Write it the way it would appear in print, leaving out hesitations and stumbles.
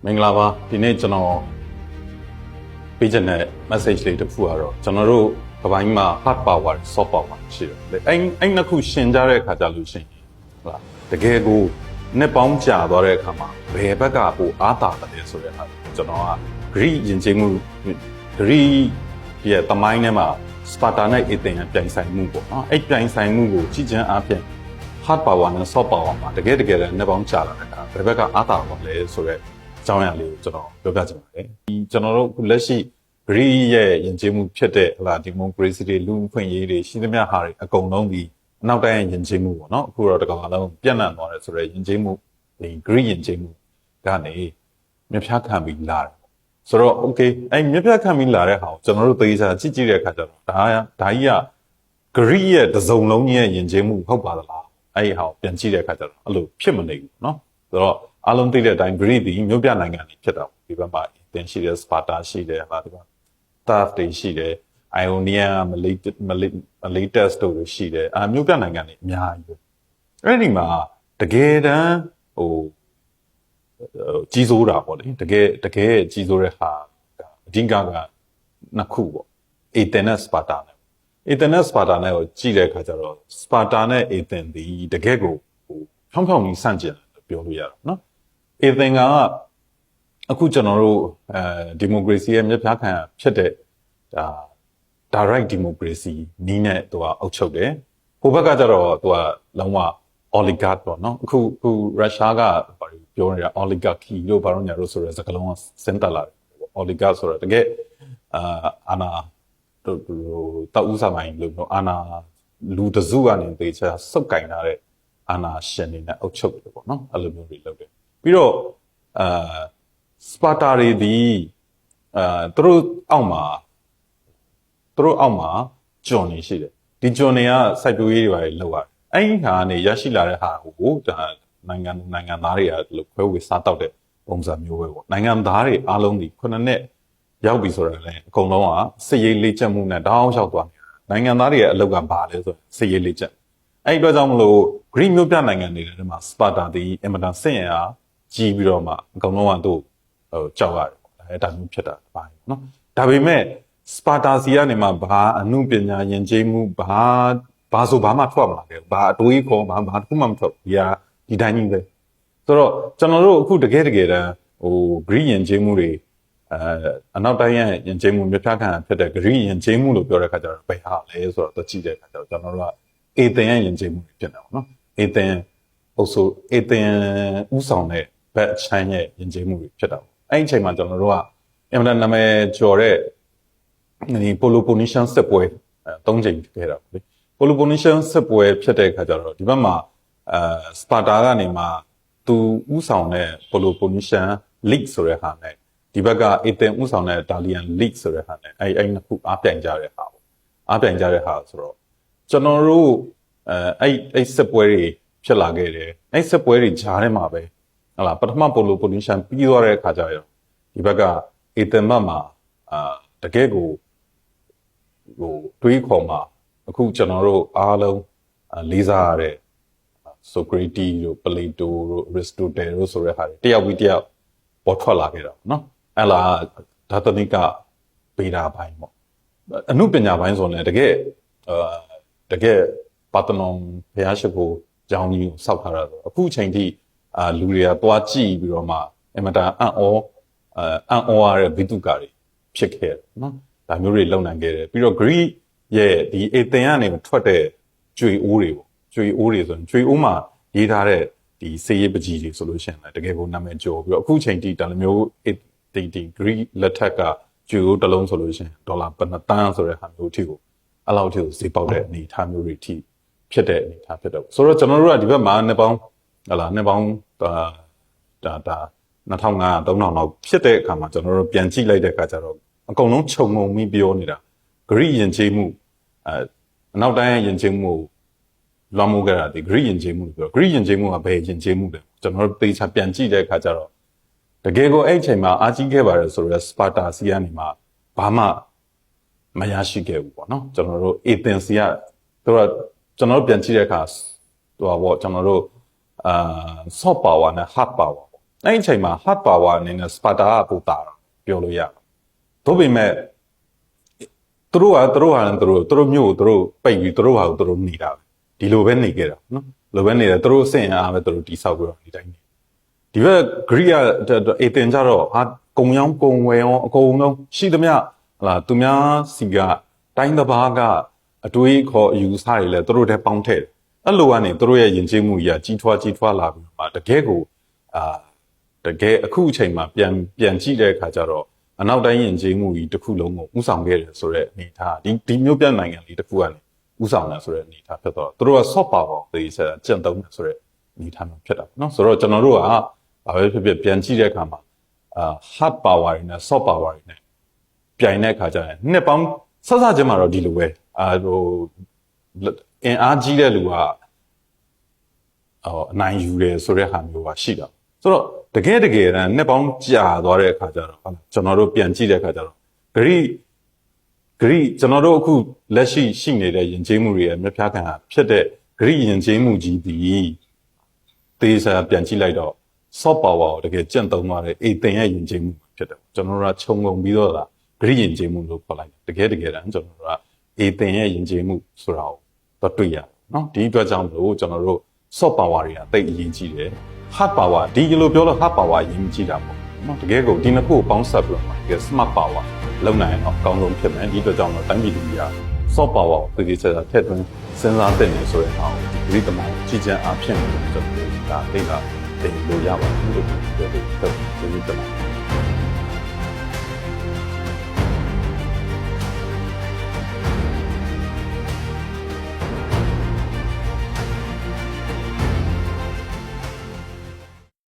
မင်္ဂလာပါဒီနေ့ကျွန်တော်ပေးချင်တဲ့ message လေးတစ်ခုကတော့ကျွန်တော်တို့ကပိုင်းမှာ hard power soft power ရှိတယ်အဲ့နှစ်ခုရှင်ကြတဲ့အခါကြလို့ရှိရင်ဟုတ်လားတကယ်ကိုနှစ်ပေါင်းကြာသွားတဲ့အခါမှာဘယ်ဘက်ကပိုအားတာတယ်ဆိုတဲ့ဟာကျွန်တော်က Greek ယဉ်ကျေးမှု Greek ရဲ့တမိုင်းထဲမှာ Sparta နဲ့ Athens ပြိုင်ဆိုင်မှုပေါ့နော်အဲ့ပြိုင်ဆိုင်မှုကိုကြည်ကျန်းအားဖြင့် hard power နဲ့ soft power မှာတကယ်နှစ်ပေါင်းကြာလာတဲ့အခါဘယ်ဘက်ကအားတာပါလဲဆိုတဲ့အကြောင်းအရာလေးကိုကျွန်တော်ပြောပြချင်ပါတယ်ဒီကျွန်တော်တို့အခုလက်ရှိ Greek ရဲ့ယဉ်ကျေးမှုဖြစ်တဲ့ဟလာဒီမိုကရေစီတွေလူ့အခွင့်အရေးတွေရှိသမျှဟာတွေအကုန်လုံးဒီအနောက်တိုင်းယဉ်ကျေးမှုပေါ့နော်အခုတော့တကမ္ဘာလုံးပြန့်နှံ့သွားတယ်ဆိုတော့ယဉ်ကျေးမှုဒီ Greek ယဉ်ကျေးမှုကနေမြဖြားခံပြီးလာတယ်ဆိုတော့ okay အဲ့မြဖြားခံပြီးလာတဲ့ဟာကိုကျွန်တော်တို့သေချာကြည့်တဲ့အခါကျတော့ဒါကြီးက Greek ရဲ့တစ်စုံလုံးရဲ့ယဉ်ကျေးမှုဟုတ်ပါသလားအဲ့ဒီဟာကိုပြန်ကြည့်တဲ့အခါကျတော့အဲ့လိုဖြစ်မနေဘူးเนาะဆိုတော့အားလုံးသိတဲ့အတိုင်း Greek ဒီမြို့ပြနိုင်ငံတွေဖြစ်တာဒီဘက်မှာသင်ရှိတယ် Sparta ရှိတယ်ဟာဒီဘက် Thaf တွေရှိတယ် Ionia Miletus တို့ရှိတယ်မြို့ပြနိုင်ငံတွေအများကြီးပဲအဲ့ဒီမှာတကယ်တမ်းကြီးစိုးတာပေါ့လေတကယ်ကြီးစိုးတဲ့ဟာအဓိကနှစ်ခုပေါ့ Athens နဲ့ Sparta နဲ့ Athens နဲ့ Sparta နဲ့ကိုကြည့်တဲ့အခါကျတော့ Sparta နဲ့ Athens ဒီတကယ်ကိုဖြောင်းကြီးဆန့်ကျင်တယ်ပြောလို့ရတော့เนาะ Athens ကအခုကျွန်တော်တို့ဒီမိုကရေစီရဲ့မြတ်ဖြားခံဖြစ်တဲ့direct democracy နီးနဲ့သူကအုပ်ချုပ်တယ်ဟိုဘက်ကကျတော့သူကလုံးဝ oligarch ပေါ့နော်အခုရုရှားကပြောနေတာ oligarchy လို့ဘာလို့ညာလို့ဆိုရဲစကားလုံးကစဉ်းတက်လာတယ် oligarch ဆိုတော့တကယ်အာနာတောက်ဥစားပိုင်းလို့အာနာလူတစုကနေတေချာစုပ်ကင်လာတဲ့အာနာရှင်တွေနဲ့အုပ်ချုပ်တယ်ပေါ့နော်အဲ့လိုမျိုးတွေလုပ်တယ်ပြီးတော့စပါတာတွေဒီသူတို့အောက်မှာဂျွန်နေရှိတယ်ဒီဂျွန်တွေကစိုက်ပျိုးရေးတွေပါလောက်ရတယ်အဲ့ဒီဟာကနေရရှိလာတဲ့ဟာကိုဒါနိုင်ငံသားတွေကခွဲဝေစားတောက်တဲ့ပုံစံမျိုးပဲပေါ့နိုင်ငံသားတွေအားလုံးဒီ9နှစ်ရောက်ပြီဆိုတာလည်းအကုန်လုံးကစစ်ရေးလေ့ကျင့်မှုနဲ့တောင်းလျှောက်သွားနေတာနိုင်ငံသားတွေရဲ့အလုပ်ကဘာလဲဆိုစစ်ရေးလေ့ကျင့်အဲ့ဒီအတွက်ကြောင့်မလို့ Greek မြို့ပြနိုင်ငံတွေထဲမှာစပါတာဒီအင်မတန်စစ်ရင်အားကြီးပြီးတော့မှအကုန်လုံးကသူ့ကြောက်ရတယ်ဒါမျိုးဖြစ်တာပါနော်ဒါပေမဲ့စပါတာစီကနေမှဘာအမှုပညာယဉ်ကျေးမှုဘာဆိုဘာမှထွက်မှာလဲဘာအတွေးခေါ်ဘာတစ်ခုမှမထွက်ဒီတိုင်းကြီးပဲဆိုတော့ကျွန်တော်တို့အခုတကယ်တမ်းGreek ယဉ်ကျေးမှုတွေအနောက်တိုင်းရဲ့ယဉ်ကျေးမှုမြဖြားခံဖြစ်တဲ့ Greek ယဉ်ကျေးမှုလို့ပြောတဲ့အခါကျတော့ဘယ်ဟာလဲဆိုတော့ကြည့်တဲ့အခါကျတော့ကျွန်တော်တို့က Athens ရဲ့ယဉ်ကျေးမှုတွေဖြစ်နေတာပေါ့နော် Athens ဥဆောင်တဲ့ဘက်ချိုင်းရဲ့ယဉ်ကျေးမှုတွေဖြစ်တာပေါ့အဲ့ဒီအချိန်မှာကျွန်တော်တို့ကအင်မတန်နာမည်ကျော်တဲ့ဒီ Peloponnesian စစ်ပွဲ၃ချိန်ခဲ့တာပေါ့လေ Peloponnesian စစ်ပွဲဖြစ်တဲ့အခါကျတော့ဒီဘက်မှာစပါတာကနေမှသူဥဆောင်တဲ့ Peloponnesian League ဆိုတဲ့ဟာနဲ့ဒီဘက်က Athens ဥဆောင်တဲ့ Dalian League ဆိုတဲ့ဟာနဲ့အဲ့နှစ်ခုအားပြိုင်ကြတဲ့ဟာပေါ့အားပြိုင်ကြတဲ့ဟာဆိုတော့ကျွန်တော်တို့အဲ့စစ်ပွဲတွေဖြစ်လာခဲ့တယ်အဲ့စစ်ပွဲတွေဂျားထဲမှာပဲဟုတ်လားပထမ Peloponnesian ပြီးသွားတဲ့အခါကျတော့ဒီဘက်က Athens ဘက်မှာတကယ်ကိုတွေးခေါ်မှာအခုကျွန်တော်တို့အားလုံးလေးစားရတဲ့ Socrates တို့ Plato တို့ Aristotle တို့ဆိုတဲ့ဟာတွေတယောက်ပြီးတယောက်ပေါ်ထွက်လာခဲ့တာเนาะအဲ့လားဒါတနိကဗေဒပိုင်းပေါ့အနုပညာပိုင်းဆိုရင်တကယ်ပါတနွန်ဘုရားရှိခိုးကျောင်းကြီးကိုစောက်ထားတာဆိုအခုချိန်ထိလူတွေကသွားကြည့်ပြီးတော့မှအမတန်အံ့ဩရတဲ့ဗိတုကာတွေဖြစ်ခဲ့တယ်နော်ဒါမျိုးတွေလုပ်နိုင်ခဲ့တယ်ပြီးတော့ Greek ရဲ့ဒီ Athens ကနေထွက်တဲ့ကြွေအိုးတွေပေါ့ကြွေအိုးတွေဆိုရင်ကြွေအိုးမှာရေးထားတဲ့ဒီစေရေးပကြီးတွေဆိုလို့ရှိရင်လည်းတကယ်ကိုနာမည်ကျော်ပြီးတော့အခုချိန်ထိဒါလိုမျိုးဒီ Greek လက်ထက်ကကြွေအိုးတစ်လုံးဆိုလို့ရှိရင်ဒေါ်လာဘယ်နှတန်းဆိုတဲ့ဟာမျိုးအထိကိုအဲ့လောက်အထိကိုဈေးပေါက်တဲ့အနေအထားမျိုးတွေအထိဖြစ်တဲ့အနေအထားဖြစ်တော့ဆိုတော့ကျွန်တော်တို့ကဒီဘက်မှာနှစ်ပေါင်းဒါ2005 3000လောက်ဖြစ်တဲ့အခါမှာကျွန်တော်တို့ပြန်ကြည့်လိုက်တဲ့အခါကျတော့အကုန်လုံးခြုံငုံပြီးပြောနေတာ Greek ယဉ်ကျေးမှုအနောက်တိုင်းယဉ်ကျေးမှုလွှမ်းမိုးကြတာဒီ Greek ယဉ်ကျေးမှုလို့ပြော Greek ယဉ်ကျေးမှုကဘယ်ယဉ်ကျေးမှုလဲကျွန်တော်တို့သေချာပြန်ကြည့်တဲ့အခါကျတော့တကယ်ကိုအဲ့အချိန်မှာအားကြီးခဲ့ပါတယ်ဆိုတော့ Sparta စီကနေမှဘာမှမရရှိခဲ့ဘူးပေါ့နော်ကျွန်တော်တို့ Athens စီကသူကကျွန်တော်တို့ပြန်ကြည့်တဲ့အခါဟိုပေါ့ကျွန်တော်တို့soft power နဲ့ hard power အဲ့ဒီအချိန်မှာ hard power အနေနဲ့ Sparta ကပိုတာပြောလို့ရသို့ပေမဲ့သူတို့မျိုးကိုသူတို့ပိတ်ပြီးသူတို့ဟာကိုသူတို့နေတာဒီလိုပဲနေခဲ့တာနော်လိုပဲနေတယ်သူတို့အဆင့်အားပဲသူတို့တိဆောက်ပြီးတော့ဒီတိုင်းနေဒီဘက် Greek ကအေသင်ကြတော့ဟာကုံရောင်းကုံဝယ်ရောအကုန်လုံးရှိသမျှဟလာသူများစီကတိုင်းတစ်ပါးကအတွေးခေါ်အယူဆတွေလဲသူတို့တည်းပေါင်းထည့်အဲ့လိုကနေသူတို့ရဲ့ယဉ်ကျေးမှုကြီးကြီးထွားလာပြီးမှတကယ်ကိုတကယ်အခုအချိန်မှာပြန်ကြည့်တဲ့အခါကျတော့အနောက်တိုင်းယဉ်ကျေးမှုကြီးတစ်ခုလုံးကိုဥဆောင်ခဲ့တယ်ဆိုတဲ့အနေထားဒီမျိုးပြနိုင်ငံလေးတစ်ခုကနေဥဆောင်တယ်ဆိုတဲ့အနေထားဖြစ်တော့သူတို့က soft power ကိုသိစားကျင့်သုံးတယ်ဆိုတဲ့အနေထားမျိုးဖြစ်တာเนาะဆိုတော့ကျွန်တော်တို့ကဘာပဲဖြစ်ဖြစ်ပြန်ကြည့်တဲ့အခါမှာhard power တွေနဲ့ soft power တွေနဲ့ပြိုင်တဲ့အခါကျရင်နှစ်ပေါင်းစချင်းမှာတော့ဒီလိုပဲအင်အားကြီးတဲ့လူကအနိုင်ယူတယ်ဆိုတဲ့ဟာမျိုးကရှိတာဆိုတော့တကယ်တမ်းနှစ်ပေါင်းကြာသွားတဲ့အခါကျတော့ကျွန်တော်တို့ပြန်ကြည့်တဲ့အခါကျတော့ဂရိကျွန်တော်တို့အခုလက်ရှိနေတဲ့ယဉ်ကျေးမှုတွေရဲ့မြတ်ဖျားခံဖြစ်တဲ့ဂရိယဉ်ကျေးမှုကြီးဒီသေစာပြန်ကြည့်လိုက်တော့ soft power ကိုတကယ်ကျင့်သုံးသွားတဲ့အေသင်ရဲ့ယဉ်ကျေးမှုဖြစ်တယ်ကျွန်တော်တို့ကခြုံငုံပြီးတော့ဂရိယဉ်ကျေးမှုလို့ခေါ်လိုက်တယ်တကယ်တမ်းကျွန်တော်တို့ကအေသင်ရဲ့ယဉ်ကျေးမှုဆိုတာကိုတွေ့ရတယ်နော်ဒီအတွက်ကြောင့်မလို့ကျွန်တော်တို့ soft power တွေကတိတ်အရေးကြီးတယ် hard power ဒီလိုပြောလို့ hard power အရင်ကြီးတာပေါ့နော်တကယ်ကိုဒီနှစ်ခုကိုပေါင်းစပ်ပြီးတော့တကယ် smart power လုံနိုင်အောင်အကောင်းဆုံးဖြစ်မယ်ဒီအတွက်ကြောင့်တော့တိုင်းပြည်လူကြီးက soft power ကိုတကယ်ချက်ထည့်သွင်းစဉ်းစားတဲ့နေဆိုတဲ့အောင်ဒီလိတမောင်ကြီးကျန်းအားဖြင့်ကျွန်တော်တို့ဒါဒိတ်တာတင်လို့ရပါတယ်လို့ပြောလို့ဒီလိတမောင်